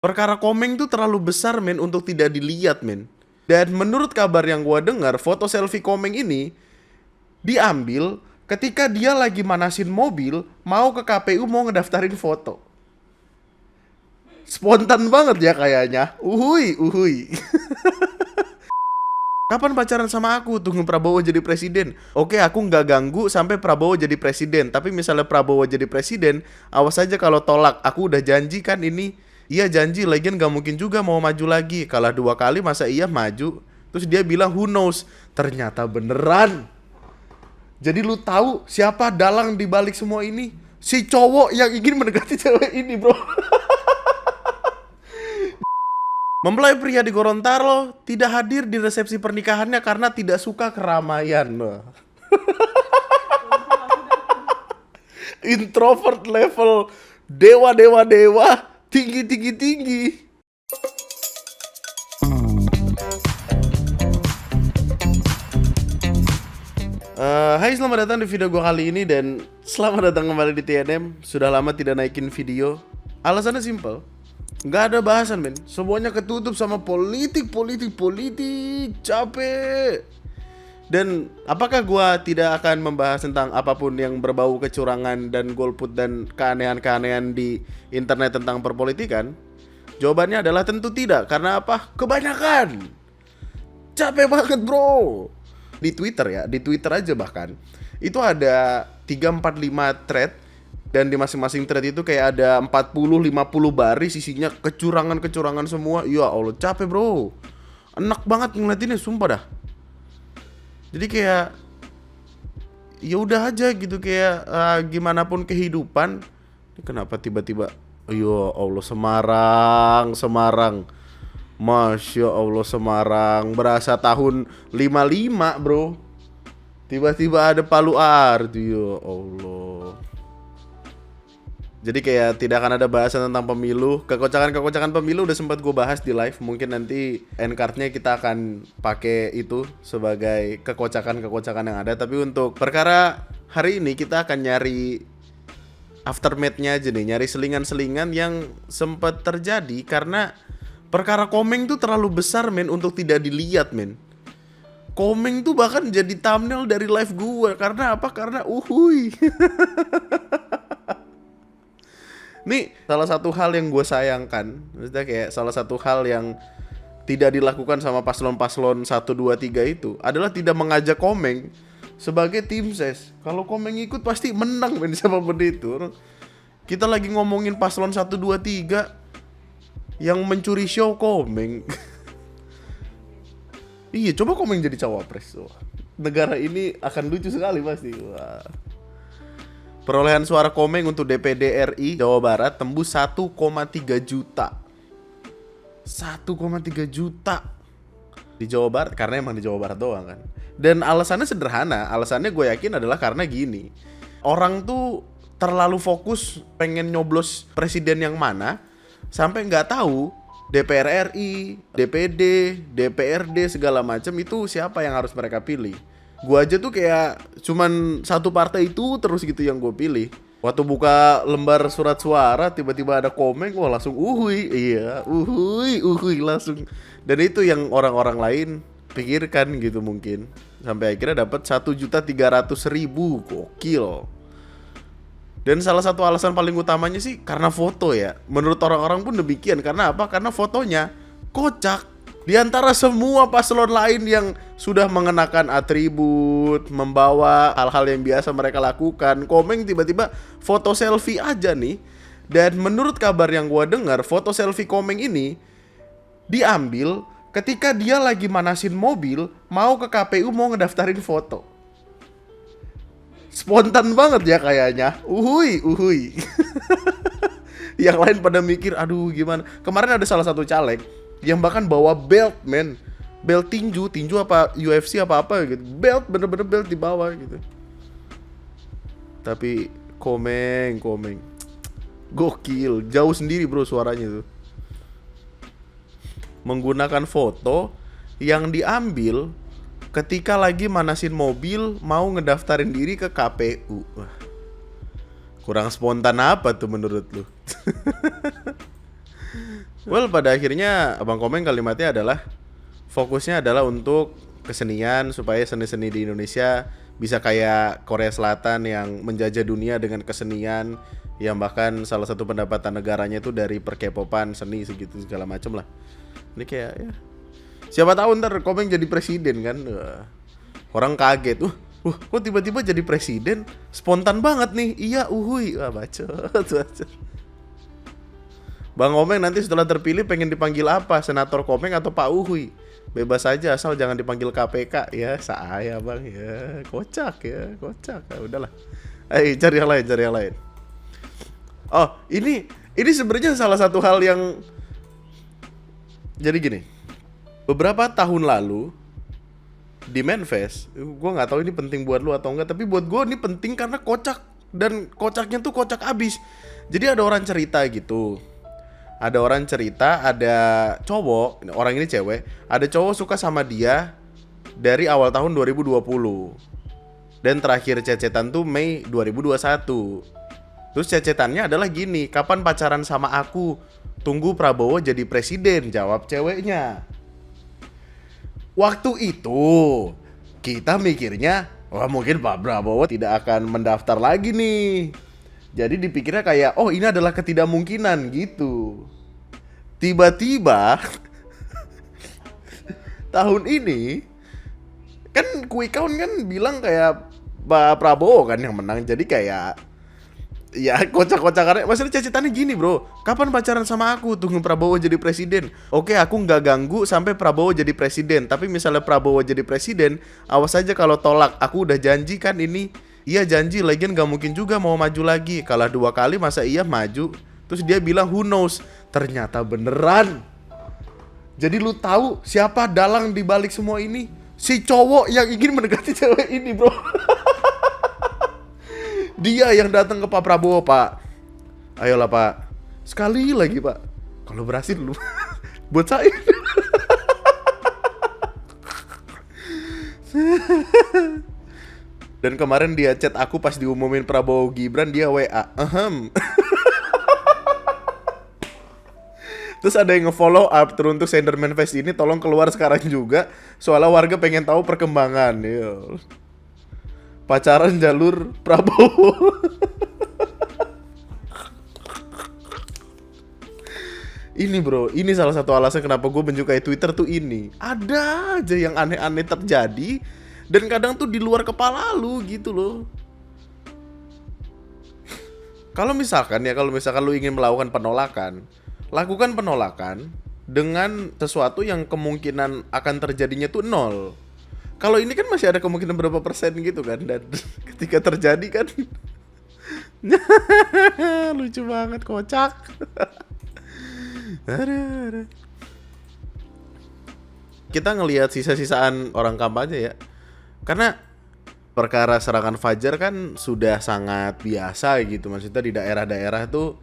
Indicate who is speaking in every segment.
Speaker 1: Perkara Komeng tuh terlalu besar men untuk tidak dilihat men. Dan menurut kabar yang gua dengar, foto selfie Komeng ini diambil ketika dia lagi manasin mobil mau ke KPU mau ngedaftarin foto. Spontan banget ya kayaknya. Uhui, uhui. Kapan pacaran sama aku? Tunggu Prabowo jadi presiden. Oke, aku nggak ganggu sampai Prabowo jadi presiden. Tapi misalnya Prabowo jadi presiden, awas aja kalau tolak. Aku udah janji kan ini. Iya janji, lagian nggak mungkin juga mau maju lagi. Kalah 2 kali masa iya maju? Terus dia bilang who knows. Ternyata beneran. Jadi lu tahu siapa dalang di balik semua ini? Si cowok yang ingin mendekati cewek ini, bro. Mempelai pria di Gorontalo tidak hadir di resepsi pernikahannya karena tidak suka keramaian. Introvert level dewa tinggi. Hai, selamat datang di video gue kali ini dan selamat datang kembali di TNM. Sudah lama tidak naikin video. Alasannya simple. Nggak ada bahasan men. Semuanya ketutup sama politik. Capek. Dan apakah gua tidak akan membahas tentang apapun yang berbau kecurangan dan golput dan keanehan-keanehan di internet tentang perpolitikan? Jawabannya adalah tentu tidak. Karena apa? Kebanyakan. Capek banget bro. Di Twitter aja bahkan itu ada 3-4-5 thread. Dan di masing-masing thread itu kayak ada 40-50 baris isinya kecurangan semua. Ya Allah, capek bro. Enak banget ngeliatinnya, sumpah dah. Jadi kayak ya udah aja gitu, kayak gimana pun kehidupan. Kenapa tiba-tiba ya Allah, Semarang. Masya Allah, Semarang. Berasa tahun 55 bro. Tiba-tiba ada Palu Ardi. Ya Allah. Jadi kayak tidak akan ada bahasan tentang pemilu. Kekocakan pemilu udah sempat gue bahas di live. Mungkin nanti end cardnya kita akan pakai itu sebagai kekocakan yang ada. Tapi untuk perkara hari ini kita akan nyari aftermath-nya aja nih. Nyari selingan-selingan yang sempat terjadi karena perkara Komeng tuh terlalu besar men untuk tidak dilihat men. Komeng tuh bahkan jadi thumbnail dari live gue. Karena apa? Karena uhui. Nih salah satu hal yang gue sayangkan. Maksudnya kayak salah satu hal yang tidak dilakukan sama paslon-paslon 1, 2, 3 itu adalah tidak mengajak Komeng sebagai tim ses. Kalau Komeng ikut pasti menang men sama Benditur. Kita lagi ngomongin paslon 1, 2, 3 yang mencuri show Komeng. Iya, coba Komeng jadi cawapres. Wah, negara ini akan lucu sekali pasti. Wah. Perolehan suara Komeng untuk DPD RI Jawa Barat tembus 1,3 juta. 1,3 juta di Jawa Barat, karena emang di Jawa Barat doang kan. Dan alasannya sederhana. Alasannya gue yakin adalah karena gini. Orang tuh terlalu fokus pengen nyoblos presiden yang mana sampai nggak tahu DPR RI, DPD, DPRD segala macam itu siapa yang harus mereka pilih. Gua aja tuh kayak cuman satu partai itu terus gitu yang gue pilih. Waktu buka lembar surat suara tiba-tiba ada Komeng, wah langsung uhui langsung. Dan itu yang orang-orang lain pikirkan gitu mungkin. Sampai akhirnya dapat 1.300.000, gokil. Dan salah satu alasan paling utamanya sih karena foto ya. Menurut orang-orang pun demikian. Karena apa? Karena fotonya kocak. Di antara semua paslon lain yang sudah mengenakan atribut, membawa hal-hal yang biasa mereka lakukan, Komeng tiba-tiba foto selfie aja nih. Dan menurut kabar yang gua dengar, foto selfie Komeng ini diambil ketika dia lagi manasin mobil mau ke KPU mau ngedaftarin foto. Spontan banget ya kayaknya. Uhui. Yang lain pada mikir, aduh gimana. Kemarin ada salah satu caleg yang bahkan bawa belt men. Belt tinju apa UFC apa gitu. Belt, bener-bener belt di bawah gitu. Tapi Komeng gokil, jauh sendiri bro suaranya tuh. Menggunakan foto yang diambil ketika lagi manasin mobil mau ngedaftarin diri ke KPU. Wah, kurang spontan apa tuh menurut lu? Well, pada akhirnya Abang Komeng kalimatnya adalah fokusnya adalah untuk kesenian supaya seni-seni di Indonesia bisa kayak Korea Selatan yang menjajah dunia dengan kesenian yang bahkan salah satu pendapatan negaranya itu dari per-K-popan, seni segitu segala macam lah. Ini kayak ya siapa tahu ntar Komeng jadi presiden kan. Wah, orang kaget. Kok tiba-tiba jadi presiden? Spontan banget nih. Iya, uhui. Wah, bacot. Bang Komeng nanti setelah terpilih pengen dipanggil apa? Senator Komeng atau Pak Uhui? Bebas saja asal jangan dipanggil KPK ya. Saya bang ya. Kocak. Ya, udahlah. Ayo cari yang lain. Oh, ini sebenarnya salah satu hal yang jadi gini. Beberapa tahun lalu di Manfest, gue nggak tahu ini penting buat lu atau enggak, tapi buat gue ini penting karena kocak dan kocaknya tuh kocak abis. Jadi ada orang cerita gitu. Ada orang cerita, ada cowok, orang ini cewek, ada cowok suka sama dia dari awal tahun 2020. Dan terakhir cecetan tuh Mei 2021. Terus cecetannya adalah gini, kapan pacaran sama aku? Tunggu Prabowo jadi presiden, jawab ceweknya. Waktu itu kita mikirnya, wah mungkin Pak Prabowo tidak akan mendaftar lagi nih. Jadi dipikirnya kayak, oh ini adalah ketidakmungkinan gitu. Tiba-tiba tahun ini kan quick count kan bilang kayak Pak Prabowo kan yang menang. Jadi kayak ya kocak-kocakannya. Maksudnya cecetannya gini bro, kapan pacaran sama aku? Tunggu Prabowo jadi presiden. Oke, aku nggak ganggu sampai Prabowo jadi presiden. Tapi misalnya Prabowo jadi presiden, awas aja kalau tolak. Aku udah janji kan ini. Iya janji, lagian gak mungkin juga mau maju lagi. Kalah 2 kali masa iya maju. Terus dia bilang who knows. Ternyata beneran. Jadi lu tahu siapa dalang di balik semua ini? Si cowok yang ingin mendekati cewek ini bro. Dia yang datang ke Pak Prabowo, Pak. Ayolah Pak, sekali lagi Pak. Kalau berhasil lu buat saya. Dan kemarin dia chat aku pas diumumin Prabowo Gibran, dia WA. Terus ada yang nge-follow up teruntuk Senderman Fest ini, tolong keluar sekarang juga. Soalnya warga pengen tahu perkembangan. Yo. Pacaran jalur Prabowo. Ini bro, ini salah satu alasan kenapa gue menyukai Twitter tuh ini. Ada aja yang aneh-aneh terjadi dan kadang tuh di luar kepala lu gitu loh. Kalau misalkan lu ingin melakukan penolakan, lakukan penolakan dengan sesuatu yang kemungkinan akan terjadinya tuh 0. Kalau ini kan masih ada kemungkinan berapa persen gitu kan, dan ketika terjadi kan lucu banget, kocak. Aduh. Kita ngelihat sisa-sisaan orang kampanye ya. Karena perkara serangan Fajar kan sudah sangat biasa gitu. Maksudnya di daerah-daerah tuh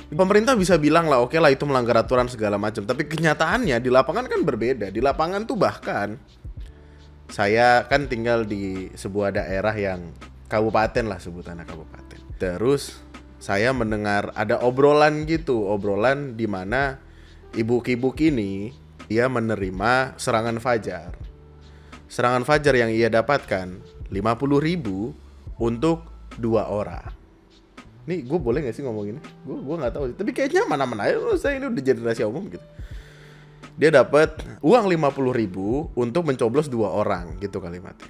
Speaker 1: pemerintah bisa bilang lah oke lah itu melanggar aturan segala macam. Tapi kenyataannya di lapangan kan berbeda. Di lapangan tuh bahkan saya kan tinggal di sebuah daerah yang kabupaten lah, sebutannya kabupaten. Terus saya mendengar ada obrolan di mana ibu-ibu ini dia menerima serangan fajar. Serangan fajar yang ia dapatkan 50.000 untuk 2 orang. Nih gue boleh gak sih ngomong ini? Gue gak tahu. Tapi kayaknya mana-mana aja. Saya ini udah jadi rahasia umum gitu. Dia dapat uang 50.000 untuk mencoblos 2 orang gitu kalimatnya.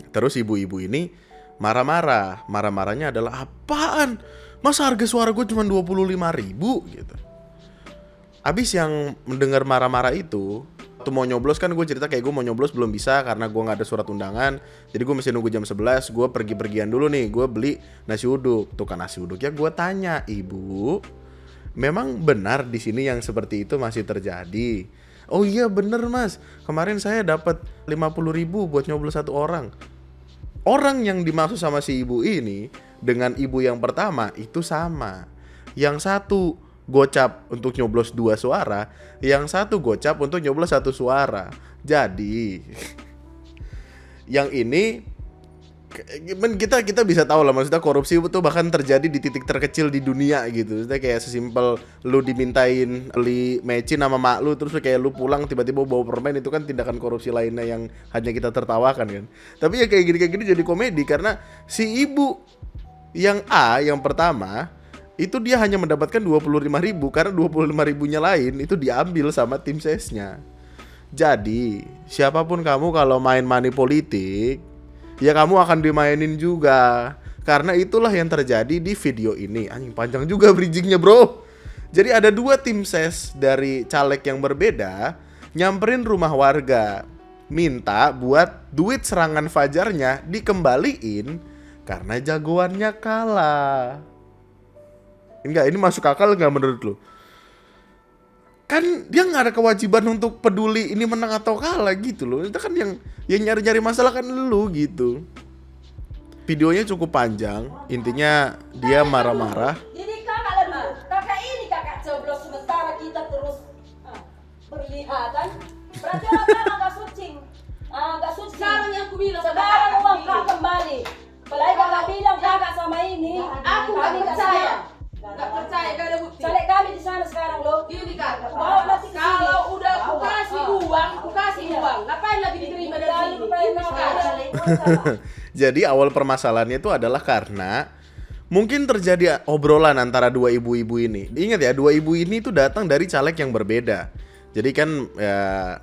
Speaker 1: Terus ibu-ibu ini marah-marah. Marah-marahnya adalah apaan? Masa harga suara gue cuma 25.000 gitu. Abis yang mendengar marah-marah itu, waktu mau nyoblos kan gue cerita kayak gue mau nyoblos belum bisa karena gue gak ada surat undangan. Jadi gue mesti nunggu jam 11, gue pergi-pergian dulu nih, gue beli nasi uduk. Tukang nasi uduk ya gue tanya, ibu, memang benar di sini yang seperti itu masih terjadi? Oh iya bener mas, kemarin saya dapat 50.000 buat nyoblos 1 orang. Orang yang dimaksud sama si ibu ini dengan ibu yang pertama itu sama. Yang satu gocap untuk nyoblos 2 suara, yang satu gocap untuk nyoblos 1 suara. Jadi yang ini kita bisa tahu lah, maksudnya korupsi itu bahkan terjadi di titik terkecil di dunia gitu. Maksudnya kayak sesimpel lu dimintain beli mecin sama mak lu, terus kayak lu pulang tiba-tiba bawa permen, itu kan tindakan korupsi lainnya yang hanya kita tertawakan kan. Tapi ya kayak gini jadi komedi karena si ibu yang A yang pertama itu dia hanya mendapatkan 25.000 karena 25.000-nya lain itu diambil sama tim sesnya. Jadi siapapun kamu kalau main money politik, ya kamu akan dimainin juga. Karena itulah yang terjadi di video ini. Anjing panjang juga bridgingnya bro. Jadi ada 2 tim ses dari caleg yang berbeda nyamperin rumah warga, minta buat duit serangan fajarnya dikembaliin karena jagoannya kalah. Enggak, ini masuk akal nggak menurut lu? Kan dia nggak ada kewajiban untuk peduli ini menang atau kalah gitu loh. Itu kan yang nyari-nyari masalah kan lu gitu. Videonya cukup panjang, intinya dia marah-marah.
Speaker 2: Jadi kakak lalu, kakak ini kakak coblos sementara kita terus berlihatan. Berarti orang nggak suci, nggak suci.
Speaker 3: Sekarang yang aku bilang,
Speaker 2: sekarang uang kak kembali. Apalagi kakak bilang kakak sama ini,
Speaker 3: aku nggak percaya. Nggak percaya, gak ada bukti.
Speaker 2: Caleg kami di sana sekarang loh.
Speaker 3: Gini kak,
Speaker 2: Bawa nanti ke sini.
Speaker 3: kalau udah aku kasih uang, ngapain lagi diterima dari sini?
Speaker 1: Jadi awal permasalahannya itu adalah karena mungkin terjadi obrolan antara 2 ibu-ibu ini. Ingat ya, 2 ibu ini tuh datang dari caleg yang berbeda. Jadi kan ya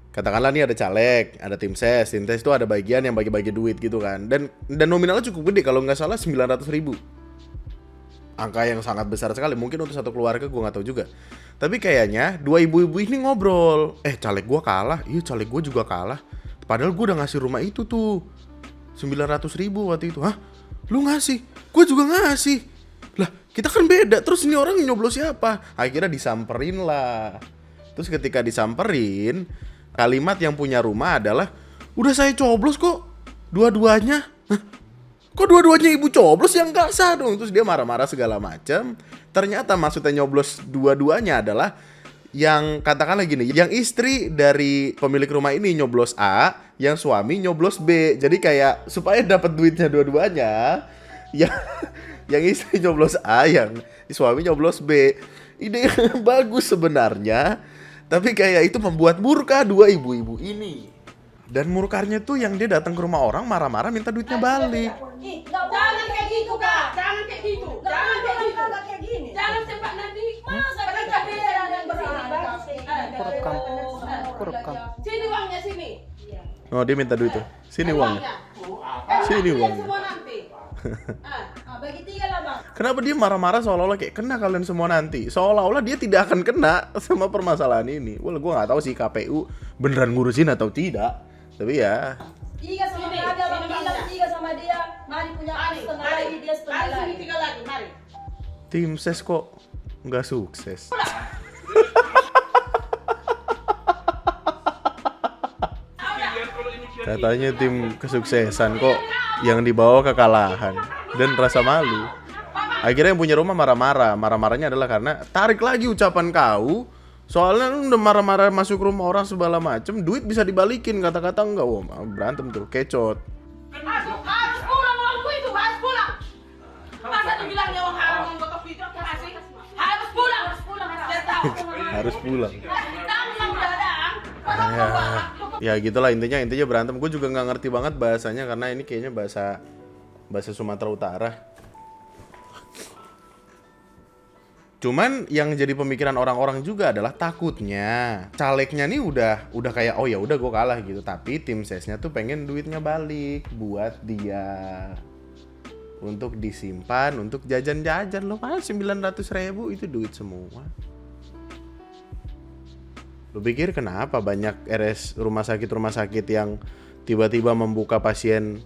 Speaker 1: katakanlah nih ada caleg, ada tim ses itu ada bagian yang bagi-bagi duit gitu kan. Dan nominalnya cukup gede, kalau nggak salah 900.000. Angka yang sangat besar sekali, mungkin untuk satu keluarga gue nggak tahu juga. Tapi kayaknya 2 ibu-ibu ini ngobrol, caleg gue kalah, iya caleg gue juga kalah. Padahal gue udah ngasih rumah itu tuh 900.000 waktu itu. Hah? Lu ngasih? Gue juga ngasih. Lah kita kan beda, terus ini orang nyoblos siapa? Akhirnya disamperin lah. Terus ketika disamperin, kalimat yang punya rumah adalah, udah saya coblos kok dua-duanya. Hah? Kok dua-duanya ibu coblos, yang gak sah dong. Terus dia marah-marah segala macam. Ternyata maksudnya nyoblos dua-duanya adalah yang katakanlah gini, yang istri dari pemilik rumah ini nyoblos A, yang suami nyoblos B. Jadi kayak supaya dapat duitnya dua-duanya, yang istri nyoblos A, yang suami nyoblos B. Ide yang bagus sebenarnya, tapi kayak itu membuat murka 2 ibu-ibu ini. Dan murkanya tuh yang dia datang ke rumah orang marah-marah minta duitnya balik.
Speaker 3: Jangan kayak gitu kak, jangan kayak gitu, jangan kayak gitu,
Speaker 2: kayak gini.
Speaker 3: jangan sempat nanti.
Speaker 2: Masa
Speaker 3: Mereka
Speaker 2: kita
Speaker 3: beda
Speaker 2: dan
Speaker 3: Kurekam. Sini uangnya sini.
Speaker 1: Oh dia minta duit tuh. Sini uangnya. Sini uangnya.
Speaker 3: Semua nanti.
Speaker 2: Bagi 3 lah bang.
Speaker 1: Kenapa dia marah-marah seolah-olah kayak kena kalian semua nanti? Seolah-olah dia tidak akan kena sama permasalahan ini. Well, gue nggak tahu sih KPU beneran ngurusin atau tidak. Tapi ya.
Speaker 2: 3 sama dia, bang. Bilang 3 sama dia. Mari punya setengah lagi, dia setengah
Speaker 3: Mari
Speaker 2: lagi.
Speaker 3: sini 3 lagi, mari.
Speaker 1: Tim ses kok nggak sukses. Katanya tim kesuksesan kok yang dibawa kekalahan dan rasa malu. Akhirnya yang punya rumah marah-marah. Marah-marahnya adalah karena tarik lagi ucapan kau. Soalnya lu udah marah-marah masuk rumah orang segala macem, duit bisa dibalikin, kata-kata enggak. Wah, berantem tuh, kecot.
Speaker 3: Harus pulang uangku itu, harus pulang. Masa dibilangnya uang haram uang kotor itu kasih? Harus pulang. Biar tahu.
Speaker 1: Harus pulang.
Speaker 3: Tahu yang udah ada.
Speaker 1: Ya gitulah intinya berantem. Gue juga nggak ngerti banget bahasanya karena ini kayaknya bahasa Sumatera Utara. Cuman yang jadi pemikiran orang-orang juga adalah takutnya calegnya nih udah kayak oh ya udah gue kalah gitu, tapi tim sesnya tuh pengen duitnya balik buat dia untuk disimpan untuk jajan-jajan. Lo kan 900.000 itu duit semua. Lo pikir kenapa banyak rumah sakit yang tiba-tiba membuka pasien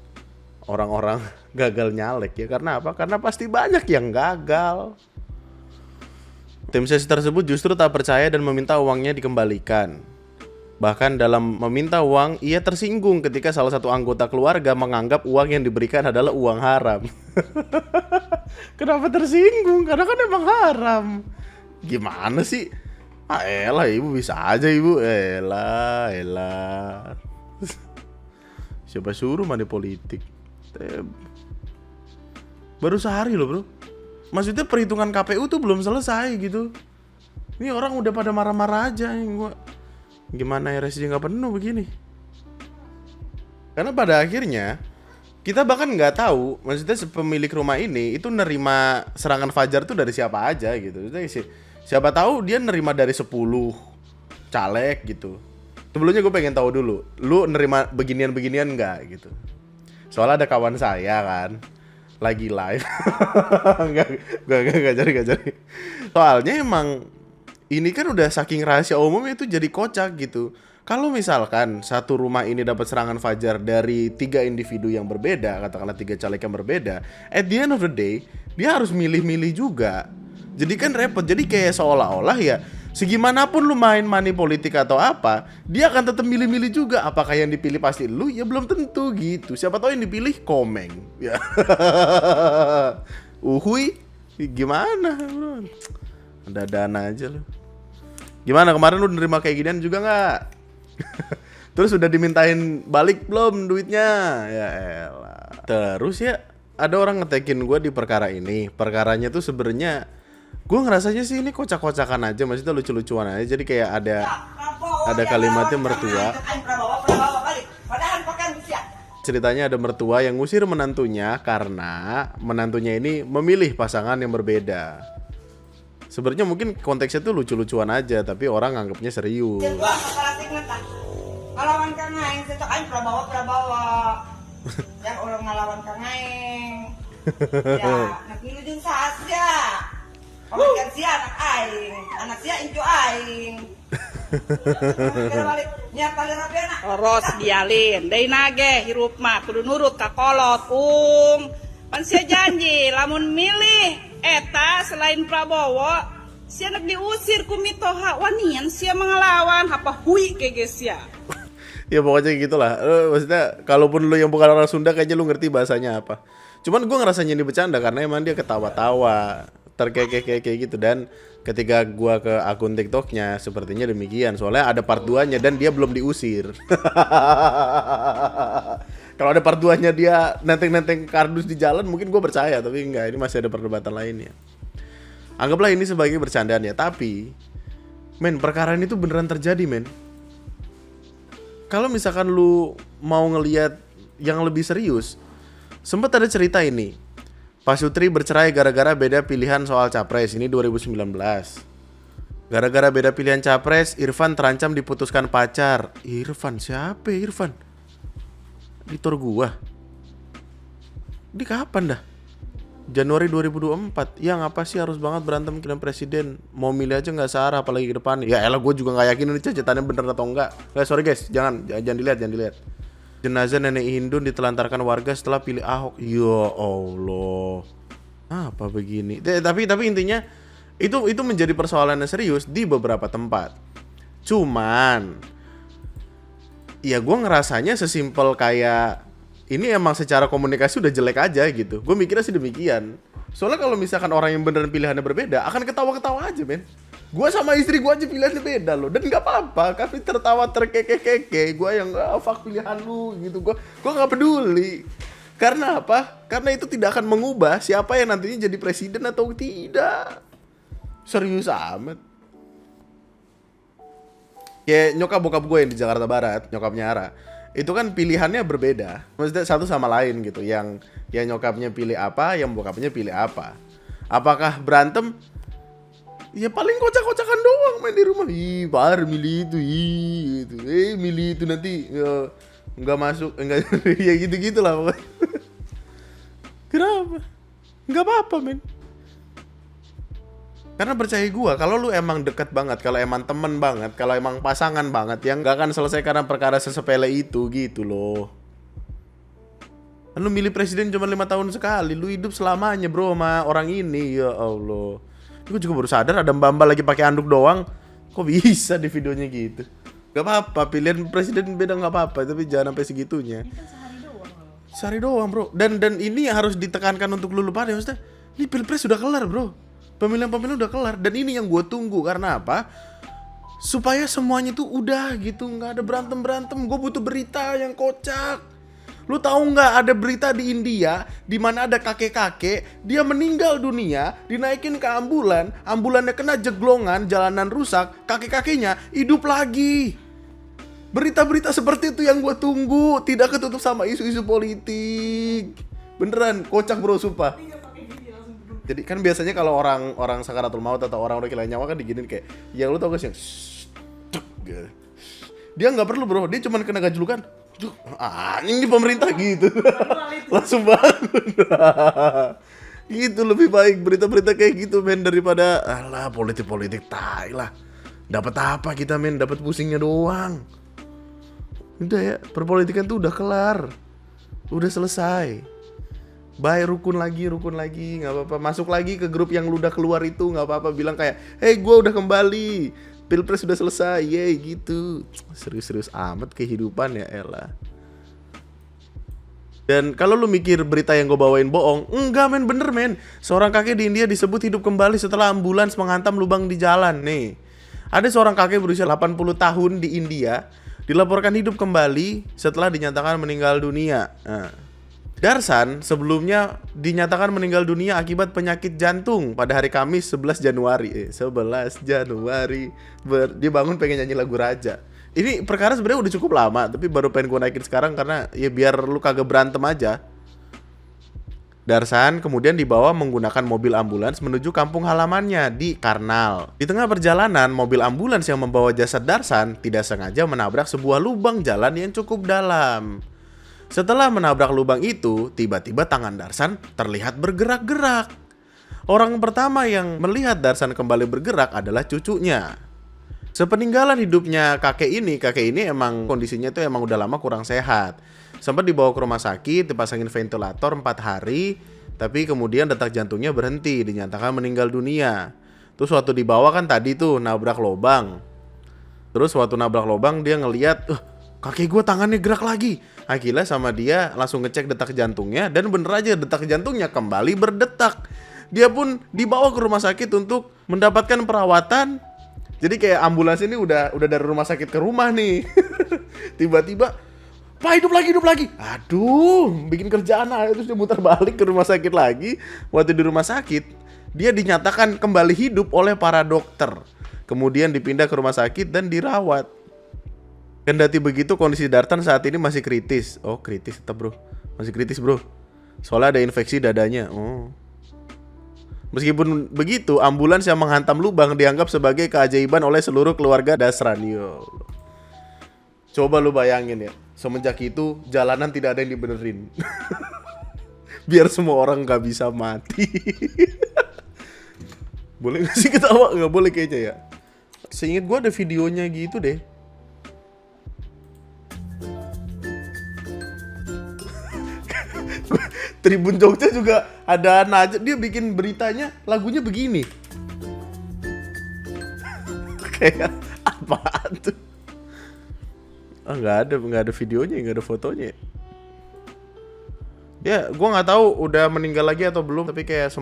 Speaker 1: orang-orang gagal nyalek ya? Karena apa? Karena pasti banyak yang gagal. Tim ses tersebut justru tak percaya dan meminta uangnya dikembalikan. Bahkan dalam meminta uang, ia tersinggung ketika salah satu anggota keluarga menganggap uang yang diberikan adalah uang haram. Kenapa tersinggung? Karena kan emang haram. Gimana sih? Elah ibu, bisa aja ibu. Elah. Siapa suruh money politik? Baru sehari loh bro. Maksudnya perhitungan KPU tuh belum selesai gitu. Ini orang udah pada marah-marah aja. Gua gimana RSJ nggak penuh begini? Karena pada akhirnya kita bahkan nggak tahu, maksudnya pemilik rumah ini itu nerima serangan fajar tuh dari siapa aja gitu. Maksudnya siapa tahu dia nerima dari 10 caleg gitu. Sebelumnya gue pengen tahu dulu, lu nerima beginian-beginian nggak gitu? Soalnya ada kawan saya kan, lagi live. Gak jadi. Soalnya emang ini kan udah saking rahasia umum itu jadi kocak gitu. Kalau misalkan satu rumah ini dapat serangan fajar dari 3 individu yang berbeda, katakanlah 3 caleg yang berbeda, at the end of the day dia harus milih-milih juga. Jadi kan repot. Jadi kayak seolah-olah ya segimanapun lu main money politik atau apa, dia akan tetap milih-milih juga. Apakah yang dipilih pasti lu? Ya belum tentu gitu. Siapa tahu yang dipilih Komeng. Ya. Uhui, gimana lu? Ada dana aja lu. Gimana kemarin lu nerima kayak ginian juga nggak? Terus udah dimintain balik belum duitnya? Ya elah. Terus ya ada orang ngetekin gue di perkara ini. Perkaranya tuh sebenarnya gue ngerasanya sih ini kocak-kocakan aja, maksudnya lucu-lucuan aja. Jadi kayak ada kalimatnya mertua. Ceritanya ada mertua yang ngusir menantunya karena menantunya ini memilih pasangan yang berbeda. Sebenarnya mungkin konteksnya tuh lucu-lucuan aja, tapi orang anggapnya serius.
Speaker 4: Ngelawan Kang Aing, cocok aing Prabawa. Yang orang ngelawan Kang Aing. Ya, nak nilujung saja. Pemikiran sia anak aing, anak sia incu aing. Kira balik, nyiap kali rapiana.
Speaker 3: Oros dialin, deui nage hirup mah kudu nurut ka kolot, Pan sia janji lamun milih eta selain Prabowo, sia nak diusir ku mitoha wanian sia mengelawan apa hui kege sia.
Speaker 1: Ya pokoknya gitulah. Maksudnya kalaupun lu yang bukan orang Sunda kayaknya lu ngerti bahasanya apa. Cuman gue ngerasanya ini bercanda karena emang dia ketawa-tawa, terkekeh gitu. Dan ketika gue ke akun TikToknya sepertinya demikian. Soalnya ada part 2-nya dan dia belum diusir. Kalau ada part 2-nya dia nenteng-nenteng kardus di jalan mungkin gue percaya. Tapi enggak, ini masih ada perdebatan lainnya. Anggaplah ini sebagai bercandaan ya. Tapi men, perkara ini tuh beneran terjadi men. Kalau misalkan lu mau ngelihat yang lebih serius, sempat ada cerita ini. Pak Sutri bercerai gara-gara beda pilihan soal capres. Ini 2019. Gara-gara beda pilihan capres, Irfan terancam diputuskan pacar. Irfan siapa ya Irfan? Editor gua. Ini kapan dah? Januari 2024. Ya ngapa sih harus banget berantem dengan presiden? Mau milih aja gak searah apalagi ke depan. Ya elah gue juga gak yakin ini ceritanya bener atau enggak. Sorry guys, jangan dilihat. Jenazah nenek Hindun ditelantarkan warga setelah pilih Ahok. Ya Allah. Apa begini? Tapi intinya itu menjadi persoalan yang serius di beberapa tempat. Cuman ya gue ngerasanya sesimpel kayak ini emang secara komunikasi udah jelek aja gitu. Gue mikirnya sih demikian. Soalnya kalau misalkan orang yang beneran pilihannya berbeda, akan ketawa-ketawa aja men. Gue sama istri gue aja pilihannya beda loh. Dan gak apa-apa, kami tertawa terkeke-keke. Gue yang fuck pilihan lu gitu. Gue gak peduli. Karena apa? Karena itu tidak akan mengubah siapa yang nantinya jadi presiden atau tidak. Serius amat. Kayak nyokap bokap gue yang di Jakarta Barat, nyokapnya Ara, itu kan pilihannya berbeda. Maksudnya satu sama lain gitu. Yang nyokapnya pilih apa, yang bokapnya pilih apa. Apakah berantem? Ya paling kocak-kocakan doang main di rumah. Ih, Bar milih itu, gitu. Milih itu nanti nggak masuk, enggak ya gitu-gitu lah pokoknya. Kenapa? Nggak apa-apa men. Karena percaya gue, kalau lu emang deket banget, kalau emang temen banget, kalau emang pasangan banget, yang gak akan selesai karena perkara sesepele itu gitu loh. Lu milih presiden cuma 5 tahun sekali, lu hidup selamanya bro sama orang ini, ya Allah. Gue juga baru sadar ada mbak-mbak lagi pakai anduk doang, kok bisa di videonya gitu. Gak apa-apa, pilihan presiden beda gak apa-apa, tapi jangan sampai segitunya.
Speaker 2: Ini kan sehari doang loh.
Speaker 1: Sehari doang bro, dan ini harus ditekankan untuk lu lupa deh, maksudnya ini pilpres sudah kelar bro. Pemilihan udah kelar. Dan ini yang gue tunggu. Karena apa? Supaya semuanya tuh udah gitu. Gak ada berantem-berantem. Gue butuh berita yang kocak. Lu tahu nggak ada berita di India di mana ada kakek-kakek dia meninggal dunia, dinaikin ke ambulannya kena jeglongan, jalanan rusak, kakek-kakeknya hidup lagi. Berita-berita seperti itu yang gue tunggu, tidak ketutup sama isu-isu politik. Beneran kocak bro, sumpah. Jadi kan biasanya kalau orang sakaratul maut atau orang udah kehilangan nyawa kan diginin kayak, ya lu tau gak sih yang gitu. Dia nggak perlu bro, dia cuma kena gajlukan. Ini pemerintah gitu. Langsung bangun. Gitu lebih baik berita-berita kayak gitu men daripada alah politik-politik tai lah. Dapat apa kita men? Dapat pusingnya doang. Udah ya, perpolitikan tuh udah kelar. Udah selesai. Bye, rukun lagi, nggak apa-apa. Masuk lagi ke grup yang lu udah keluar itu, nggak apa-apa. Bilang kayak, hey, gue udah kembali. Pilpres sudah selesai, yeay gitu. Serius-serius amat kehidupan ya elah. Dan kalau lu mikir berita yang gue bawain bohong, enggak men, bener men. Seorang kakek di India disebut hidup kembali setelah ambulans menghantam lubang di jalan. Nih, ada seorang kakek berusia 80 tahun di India dilaporkan hidup kembali setelah dinyatakan meninggal dunia. Darsan sebelumnya dinyatakan meninggal dunia akibat penyakit jantung pada hari Kamis 11 Januari. 11 Januari. Dia bangun pengen nyanyi lagu Raja. Ini perkara sebenarnya udah cukup lama, tapi baru pengen gue naikin sekarang karena ya biar lu kagak berantem aja. Darsan kemudian dibawa menggunakan mobil ambulans menuju kampung halamannya di Karnal. Di tengah perjalanan, mobil ambulans yang membawa jasad Darsan tidak sengaja menabrak sebuah lubang jalan yang cukup dalam. Setelah menabrak lubang itu, tiba-tiba tangan Darsan terlihat bergerak-gerak. Orang pertama yang melihat Darsan kembali bergerak adalah cucunya. Sepeninggalan hidupnya kakek ini emang kondisinya tuh emang udah lama kurang sehat. Sempat dibawa ke rumah sakit, dipasangin ventilator 4 hari, tapi kemudian detak jantungnya berhenti, dinyatakan meninggal dunia. Terus waktu dibawa kan tadi tuh nabrak lubang. Terus waktu nabrak lubang dia ngeliat, kakek gue tangannya gerak lagi. Akhirnya sama dia langsung ngecek detak jantungnya dan bener aja detak jantungnya kembali berdetak. Dia pun dibawa ke rumah sakit untuk mendapatkan perawatan. Jadi kayak ambulans ini udah dari rumah sakit ke rumah nih. Tiba-tiba, Pak hidup lagi. Aduh, bikin kerjaan aja. Terus dia muter balik ke rumah sakit lagi. Waktu di rumah sakit, dia dinyatakan kembali hidup oleh para dokter. Kemudian dipindah ke rumah sakit dan dirawat. Kendati begitu kondisi Darsan saat ini masih kritis. Oh kritis tetap bro, masih kritis bro. Soalnya ada infeksi dadanya. Meskipun begitu, ambulans yang menghantam lubang dianggap sebagai keajaiban oleh seluruh keluarga Dasran. Coba lu bayangin ya, semenjak itu jalanan tidak ada yang dibenerin. Biar semua orang gak bisa mati. Boleh gak sih ketawa? Gak boleh kayaknya ya. Seingat gue ada videonya gitu deh. Tribun Jogja juga ada Najat, dia bikin beritanya lagunya begini. Kayak apaan tuh? Nggak ada videonya, nggak ada fotonya. Ya, gue nggak tahu udah meninggal lagi atau belum, tapi kayak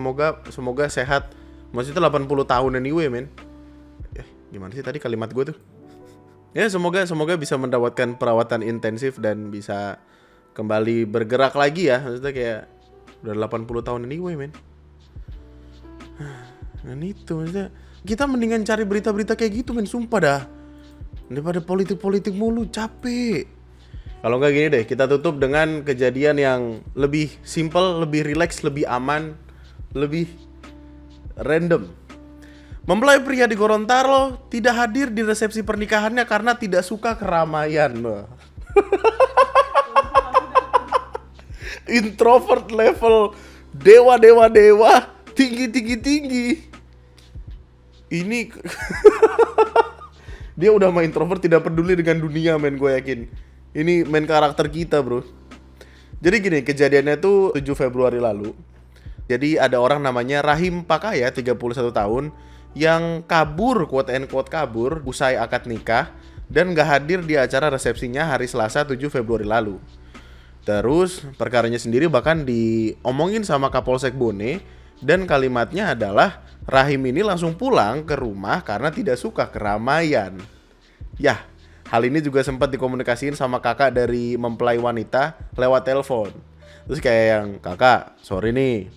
Speaker 1: semoga sehat. Maksudnya 80 tahun anyway, men. Gimana sih tadi kalimat gue tuh? Ya, semoga bisa mendapatkan perawatan intensif dan bisa kembali bergerak lagi ya. Maksudnya kayak udah 80 tahun anyway men. Dan itu maksudnya kita mendingan cari berita-berita kayak gitu men, sumpah dah. Daripada politik-politik mulu, capek. Kalau nggak gini deh, kita tutup dengan kejadian yang lebih simple, lebih relax, lebih aman, lebih random. Mempelai pria di Gorontalo tidak hadir di resepsi pernikahannya karena tidak suka keramaian. Introvert level dewa tinggi. Ini dia udah main introvert, tidak peduli dengan dunia men, gue yakin. Ini main karakter kita bro. Jadi gini, kejadiannya tuh 7 Februari lalu. Jadi ada orang namanya Rahim Pakaya, 31 tahun, yang kabur, quote and quote kabur, usai akad nikah dan gak hadir di acara resepsinya hari Selasa 7 Februari lalu. Terus perkaranya sendiri bahkan diomongin sama Kapolsek Bone, dan kalimatnya adalah Rahim ini langsung pulang ke rumah karena tidak suka keramaian. Yah, Hal ini juga sempat dikomunikasiin sama kakak dari mempelai wanita lewat telepon. Terus kayak yang, kakak, sorry nih,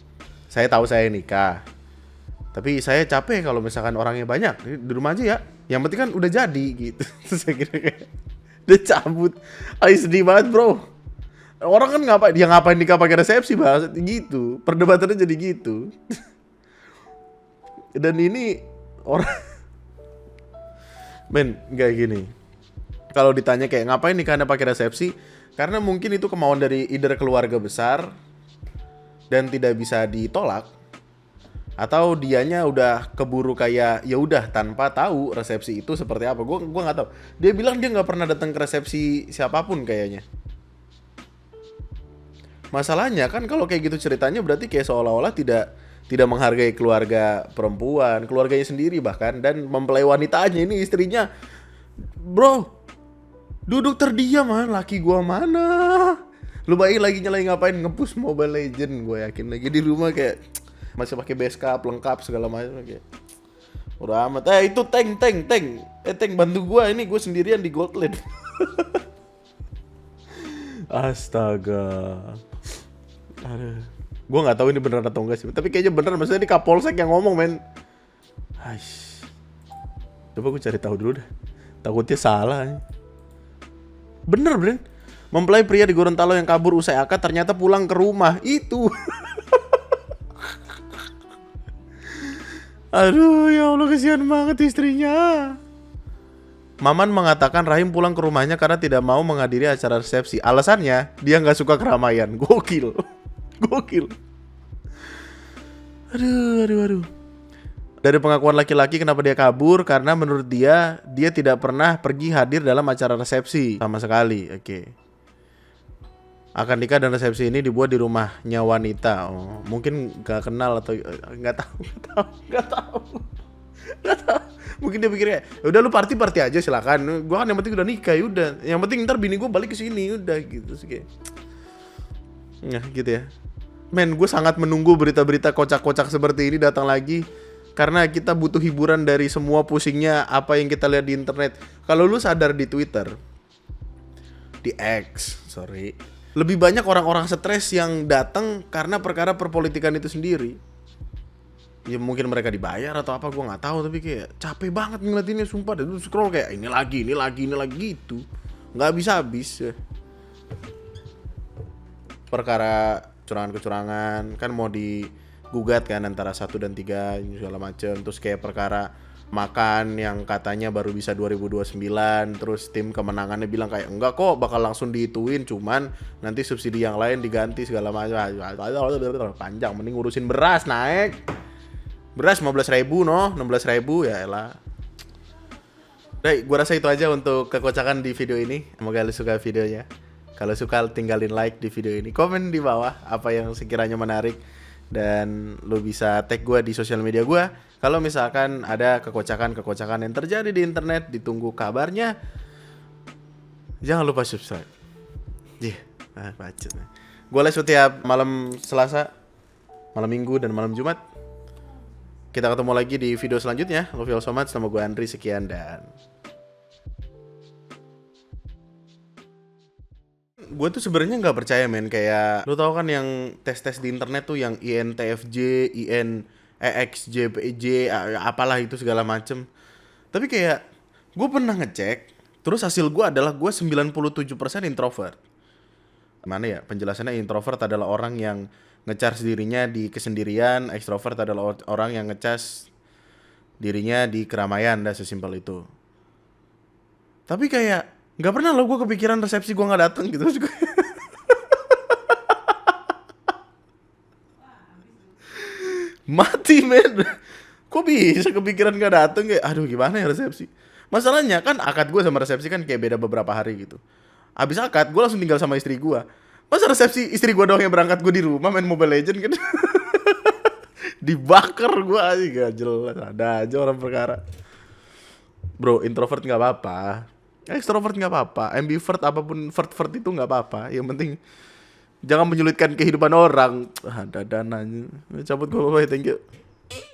Speaker 1: saya tahu saya nikah, tapi saya capek kalau misalkan orangnya banyak, di rumah aja ya. Yang penting kan udah jadi gitu. Terus saya kira kayak dia cabut. Sedih banget bro. Orang kan ngapain nikah pakai resepsi banget gitu. Perdebatannya jadi gitu. Dan ini orang men, nggak gini. Kalau ditanya kayak ngapain nikahnya pakai resepsi, karena mungkin itu kemauan dari either keluarga besar dan tidak bisa ditolak, atau dianya udah keburu kayak ya udah tanpa tahu resepsi itu seperti apa. Gua nggak tahu. Dia bilang dia nggak pernah datang ke resepsi siapapun kayaknya. Masalahnya kan kalau kayak gitu ceritanya berarti kayak seolah-olah tidak menghargai keluarga perempuan, keluarganya sendiri bahkan, dan mempelai wanitanya ini istrinya. Bro, duduk terdiam laki gua mana? Lu bayi lagi ngapain nge-push Mobile Legend, gue yakin lagi di rumah kayak masih pakai beskap lengkap segala macam kayak. Udah amat. Itu tank. Tank bantu gua, ini gue sendirian di Gold Lane. Astaga. Aduh. Gue nggak tahu ini beneran atau enggak sih, tapi kayaknya bener. Maksudnya ini Kapolsek yang ngomong, men. Aish. Coba gue cari tahu dulu dah. Takutnya salah. Bener. Mempelai pria di Gorontalo yang kabur usai akad ternyata pulang ke rumah. Itu. Aduh, ya Allah, kasihan banget istrinya. Maman mengatakan Rahim pulang ke rumahnya karena tidak mau menghadiri acara resepsi. Alasannya, dia nggak suka keramaian. Gokil. Aduh. Dari pengakuan laki-laki kenapa dia kabur, karena menurut dia tidak pernah pergi hadir dalam acara resepsi sama sekali. Oke. Akad nikah dan resepsi ini dibuat di rumahnya wanita. Oh, mungkin gak kenal atau nggak tahu. Mungkin dia pikirnya, udah lu party aja silakan. Gua kan yang penting udah nikah, udah. Yang penting ntar bini gua balik ke sini, udah gitu sih kayak. Nah, gitu ya. Men, gue sangat menunggu berita-berita kocak-kocak seperti ini datang lagi, karena kita butuh hiburan dari semua pusingnya apa yang kita lihat di internet. Kalau lu sadar di Twitter, di X, lebih banyak orang-orang stres yang datang karena perkara perpolitikan itu sendiri. Ya mungkin mereka dibayar atau apa, gue nggak tahu, tapi kayak capek banget ngeliatinnya, sumpah. Dan lu scroll kayak ini lagi gitu, nggak habis. Perkara kecurangan kan mau digugat kan antara 1 dan 3 segala macem. Terus kayak perkara makan yang katanya baru bisa 2029, terus tim kemenangannya bilang kayak enggak kok, bakal langsung diituin, cuman nanti subsidi yang lain diganti segala macam. Panjang, mending ngurusin beras naik. Beras 15.000 16.000 ya elah. Baik, gua rasa itu aja untuk kekocakan di video ini. Semoga lu suka videonya. Kalau suka tinggalin like di video ini, komen di bawah apa yang sekiranya menarik, dan lo bisa tag gue di sosial media gue kalau misalkan ada kekocakan yang terjadi di internet. Ditunggu kabarnya. Jangan lupa subscribe. Bacot. Gue live setiap malam Selasa, malam Minggu, dan malam Jumat. Kita ketemu lagi di video selanjutnya. Love you all so much. Nama gue Andri, sekian dan gue tuh sebenarnya nggak percaya, men. Kayak lu tau kan yang tes di internet tuh yang INTFJ, INEXJPJ, apalah itu segala macem. Tapi kayak gue pernah ngecek, terus hasil gue adalah gue 97% introvert. Mana ya penjelasannya? Introvert adalah orang yang nge-charge dirinya di kesendirian, extrovert adalah orang yang nge-charge dirinya di keramaian, dah sesimpel itu. Tapi kayak nggak pernah lo gue kepikiran resepsi gue nggak datang gitu. Mati, men. Kok bisa kepikiran nggak datang kayak, aduh gimana ya resepsi. Masalahnya kan akad gue sama resepsi kan kayak beda beberapa hari gitu. Abis akad gue langsung tinggal sama istri gue. Masa resepsi istri gue doang yang berangkat, gue di rumah main Mobile Legend kan. Dibakar gue aja, gak jelas. Ada aja orang perkara. Bro, introvert nggak apa-apa, extrovert nggak apa-apa, ambivert apapun vert itu nggak apa-apa. Yang penting jangan menyulitkan kehidupan orang. Ada dananya. Cabut gue, bye, thank you.